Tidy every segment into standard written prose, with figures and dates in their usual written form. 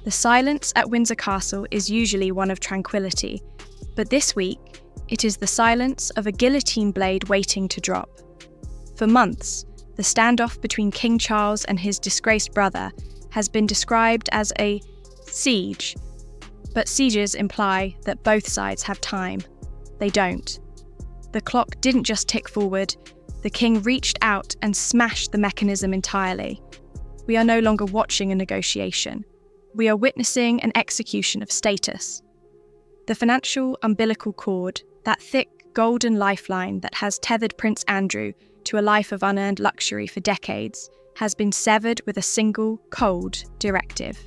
The silence at Windsor Castle is usually one of tranquility, but this week it is the silence of a guillotine blade waiting to drop. For months, the standoff between King Charles and his disgraced brother has been described as a siege, but sieges imply that both sides have time. They don't. The clock didn't just tick forward, the king reached out and smashed the mechanism entirely. We are no longer watching a negotiation. We are witnessing an execution of status. The financial umbilical cord, that thick golden lifeline that has tethered Prince Andrew to a life of unearned luxury for decades, has been severed with a single, cold directive.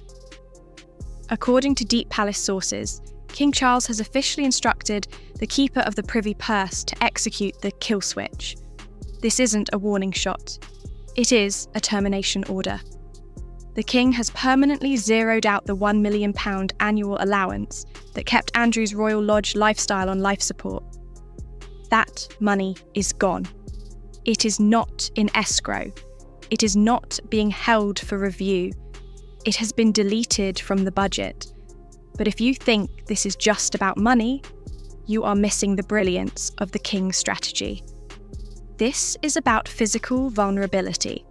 According to Deep Palace sources, King Charles has officially instructed the Keeper of the Privy Purse to execute the kill switch. This isn't a warning shot. It is a termination order. The King has permanently zeroed out the £1 million annual allowance that kept Andrew's Royal Lodge lifestyle on life support. That money is gone. It is not in escrow. It is not being held for review. It has been deleted from the budget. But if you think this is just about money, you are missing the brilliance of the King's strategy. This is about physical vulnerability.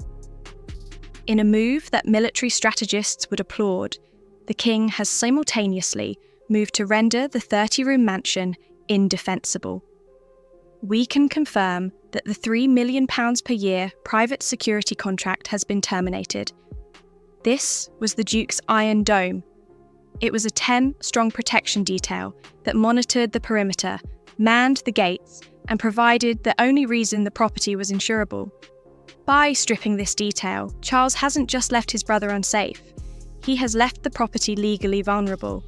In a move that military strategists would applaud, the King has simultaneously moved to render the 30-room mansion indefensible. We can confirm that the £3 million per year private security contract has been terminated. This was the Duke's Iron Dome. It was a 10-strong protection detail that monitored the perimeter, manned the gates, and provided the only reason the property was insurable. By stripping this detail, Charles hasn't just left his brother unsafe, he has left the property legally vulnerable.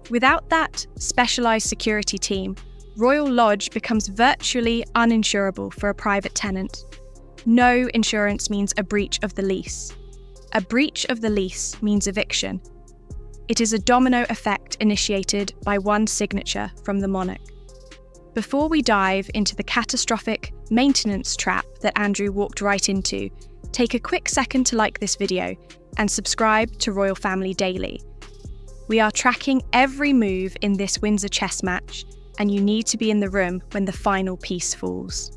Without that specialised security team, Royal Lodge becomes virtually uninsurable for a private tenant. No insurance means a breach of the lease. A breach of the lease means eviction. It is a domino effect initiated by one signature from the monarch. Before we dive into the catastrophic maintenance trap that Andrew walked right into, take a quick second to like this video and subscribe to Royal Family Daily. We are tracking every move in this Windsor chess match, and you need to be in the room when the final piece falls.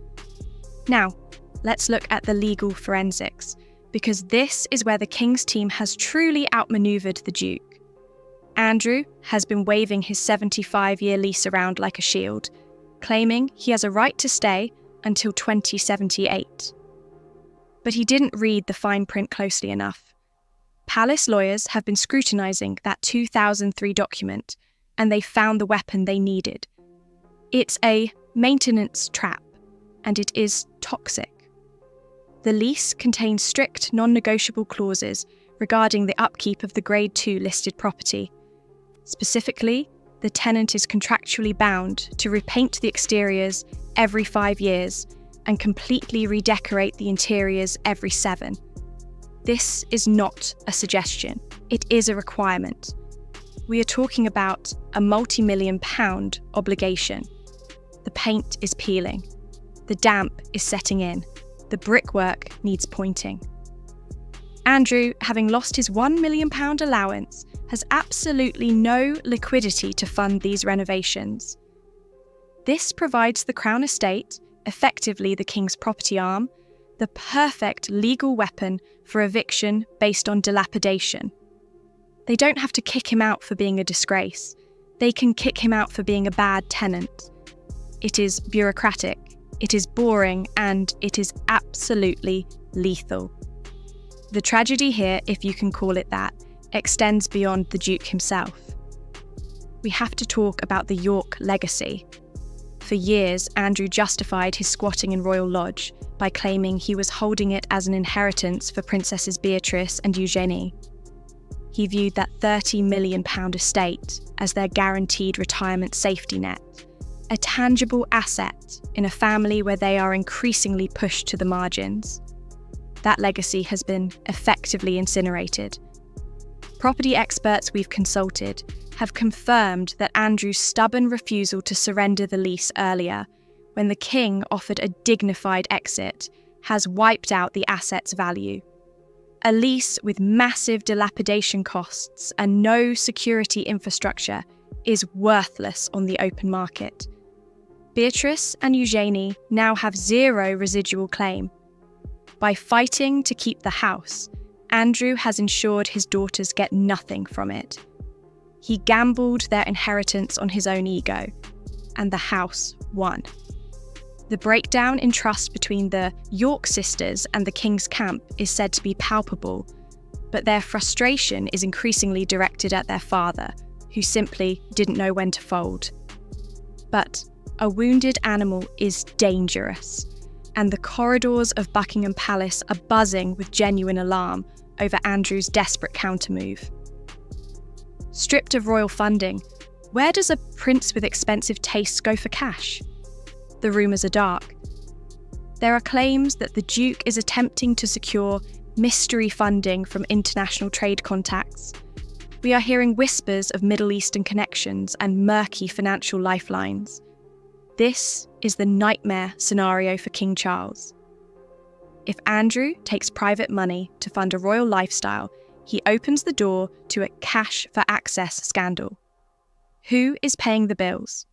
Now, let's look at the legal forensics, because this is where the King's team has truly outmaneuvered the Duke. Andrew has been waving his 75-year lease around like a shield, claiming he has a right to stay until 2078. But he didn't read the fine print closely enough. Palace lawyers have been scrutinising that 2003 document, and they found the weapon they needed. It's a maintenance trap, and it is toxic. The lease contains strict non-negotiable clauses regarding the upkeep of the Grade 2 listed property. Specifically, the tenant is contractually bound to repaint the exteriors every 5 years and completely redecorate the interiors every 7. This is not a suggestion, it is a requirement. We are talking about a multi-million pound obligation. The paint is peeling. The damp is setting in. The brickwork needs pointing. Andrew, having lost his £1 million allowance, has absolutely no liquidity to fund these renovations. This provides the Crown Estate, effectively the King's property arm, the perfect legal weapon for eviction based on dilapidation. They don't have to kick him out for being a disgrace. They can kick him out for being a bad tenant. It is bureaucratic, it is boring, and it is absolutely lethal. The tragedy here, if you can call it that, extends beyond the Duke himself. We have to talk about the York legacy. For years, Andrew justified his squatting in Royal Lodge by claiming he was holding it as an inheritance for Princesses Beatrice and Eugenie. He viewed that £30 million estate as their guaranteed retirement safety net, a tangible asset in a family where they are increasingly pushed to the margins. That legacy has been effectively incinerated. Property experts we've consulted have confirmed that Andrew's stubborn refusal to surrender the lease earlier, when the King offered a dignified exit, has wiped out the asset's value. A lease with massive dilapidation costs and no security infrastructure is worthless on the open market. Beatrice and Eugenie now have zero residual claim. By fighting to keep the house, Andrew has ensured his daughters get nothing from it. He gambled their inheritance on his own ego, and the house won. The breakdown in trust between the York sisters and the King's camp is said to be palpable, but their frustration is increasingly directed at their father, who simply didn't know when to fold. But a wounded animal is dangerous, and the corridors of Buckingham Palace are buzzing with genuine alarm over Andrew's desperate countermove. Stripped of royal funding, where does a prince with expensive tastes go for cash? The rumours are dark. There are claims that the Duke is attempting to secure mystery funding from international trade contacts. We are hearing whispers of Middle Eastern connections and murky financial lifelines. This is the nightmare scenario for King Charles. If Andrew takes private money to fund a royal lifestyle, he opens the door to a cash-for-access scandal. Who is paying the bills?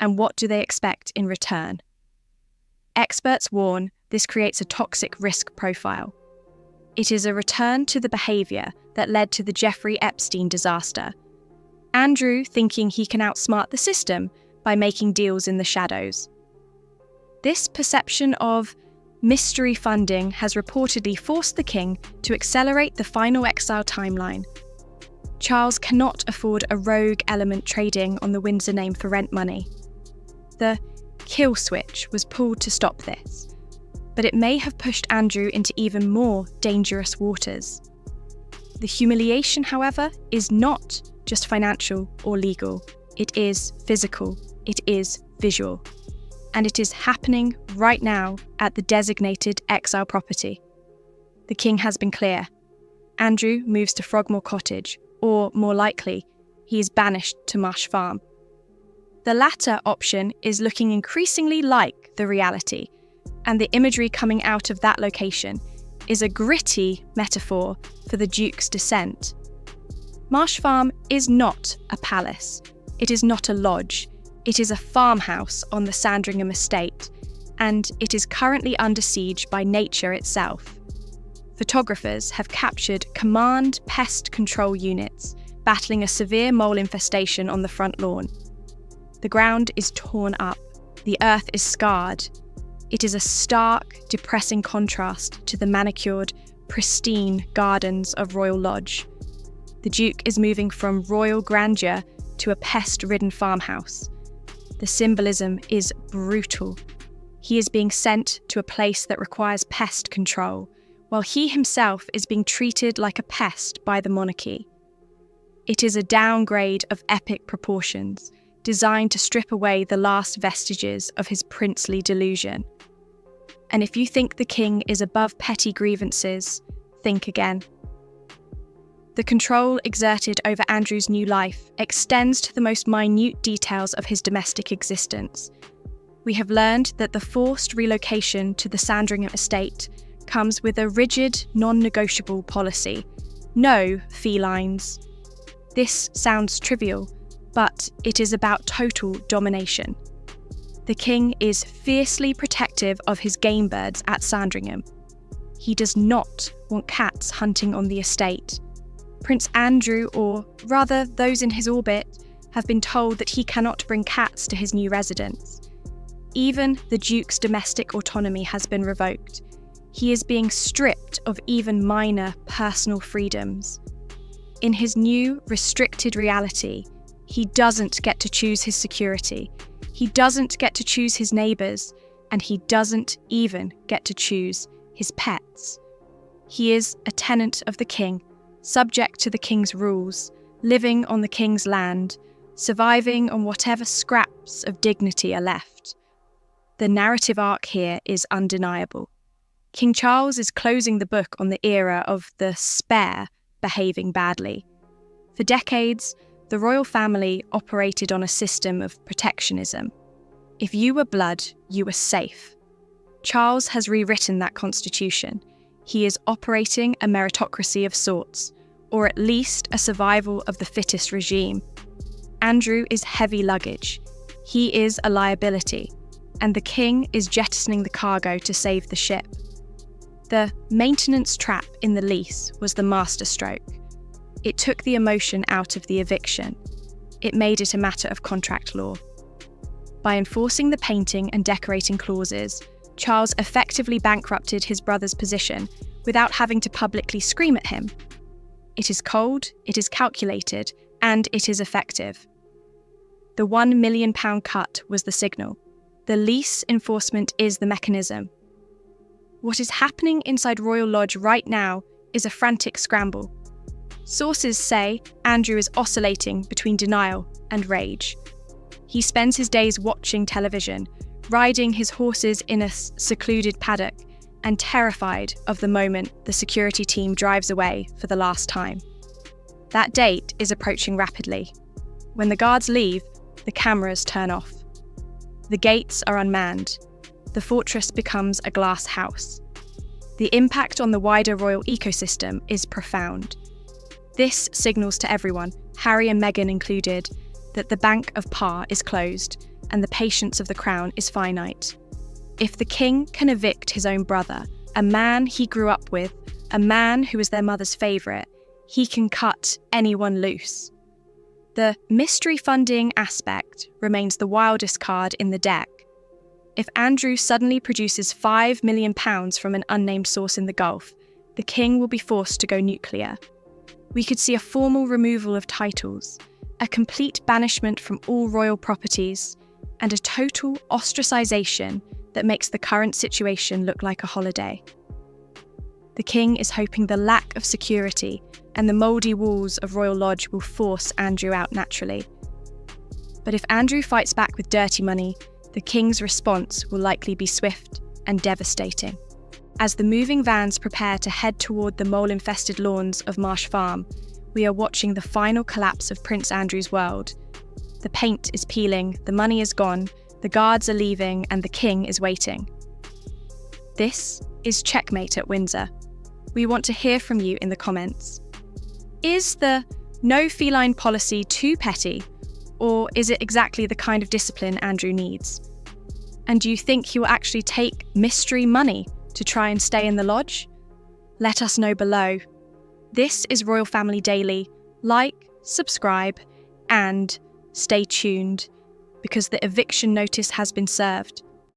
And what do they expect in return? Experts warn this creates a toxic risk profile. It is a return to the behaviour that led to the Jeffrey Epstein disaster. Andrew thinking he can outsmart the system by making deals in the shadows. This perception of mystery funding has reportedly forced the king to accelerate the final exile timeline. Charles cannot afford a rogue element trading on the Windsor name for rent money. The kill switch was pulled to stop this, but it may have pushed Andrew into even more dangerous waters. The humiliation, however, is not just financial or legal. It is physical, it is visual, and it is happening right now at the designated exile property. The king has been clear. Andrew moves to Frogmore Cottage, or more likely, he is banished to Marsh Farm. The latter option is looking increasingly like the reality, and the imagery coming out of that location is a gritty metaphor for the Duke's descent. Marsh Farm is not a palace, it is not a lodge, it is a farmhouse on the Sandringham estate, and it is currently under siege by nature itself. Photographers have captured command pest control units battling a severe mole infestation on the front lawn. The ground is torn up, the earth is scarred. It is a stark, depressing contrast to the manicured, pristine gardens of Royal Lodge. The Duke is moving from royal grandeur to a pest-ridden farmhouse. The symbolism is brutal. He is being sent to a place that requires pest control, while he himself is being treated like a pest by the monarchy. It is a downgrade of epic proportions, designed to strip away the last vestiges of his princely delusion. And if you think the king is above petty grievances, think again. The control exerted over Andrew's new life extends to the most minute details of his domestic existence. We have learned that the forced relocation to the Sandringham estate comes with a rigid, non-negotiable policy. No felines. This sounds trivial, but it is about total domination. The king is fiercely protective of his game birds at Sandringham. He does not want cats hunting on the estate. Prince Andrew, or rather those in his orbit, have been told that he cannot bring cats to his new residence. Even the Duke's domestic autonomy has been revoked. He is being stripped of even minor personal freedoms. In his new, restricted reality, he doesn't get to choose his security, he doesn't get to choose his neighbours, and he doesn't even get to choose his pets. He is a tenant of the king, subject to the king's rules, living on the king's land, surviving on whatever scraps of dignity are left. The narrative arc here is undeniable. King Charles is closing the book on the era of the spare behaving badly. For decades, the royal family operated on a system of protectionism. If you were blood, you were safe. Charles has rewritten that constitution. he is operating a meritocracy of sorts, or at least a survival of the fittest regime. Andrew is heavy luggage. He is a liability, and the king is jettisoning the cargo to save the ship. The maintenance trap in the lease was the masterstroke. It took the emotion out of the eviction. It made it a matter of contract law. By enforcing the painting and decorating clauses, Charles effectively bankrupted his brother's position without having to publicly scream at him. It is cold, it is calculated, and it is effective. The £1 million cut was the signal. The lease enforcement is the mechanism. What is happening inside Royal Lodge right now is a frantic scramble. Sources say Andrew is oscillating between denial and rage. He spends his days watching television, riding his horses in a secluded paddock, and terrified of the moment the security team drives away for the last time. That date is approaching rapidly. When the guards leave, the cameras turn off. The gates are unmanned. The fortress becomes a glass house. The impact on the wider royal ecosystem is profound. This signals to everyone, Harry and Meghan included, that the bank of power is closed and the patience of the crown is finite. If the king can evict his own brother, a man he grew up with, a man who was their mother's favourite, he can cut anyone loose. The mystery funding aspect remains the wildest card in the deck. If Andrew suddenly produces £5 million from an unnamed source in the Gulf, the king will be forced to go nuclear. We could see a formal removal of titles, a complete banishment from all royal properties, and a total ostracisation that makes the current situation look like a holiday. The king is hoping the lack of security and the mouldy walls of Royal Lodge will force Andrew out naturally. But if Andrew fights back with dirty money, the king's response will likely be swift and devastating. As the moving vans prepare to head toward the mole-infested lawns of Marsh Farm, we are watching the final collapse of Prince Andrew's world. The paint is peeling, the money is gone, the guards are leaving, and the king is waiting. This is Checkmate at Windsor. We want to hear from you in the comments. Is the no feline policy too petty, or is it exactly the kind of discipline Andrew needs? And do you think he will actually take mystery money to try and stay in the lodge? Let us know below. This is Royal Family Daily. Like, subscribe, and stay tuned, because the eviction notice has been served.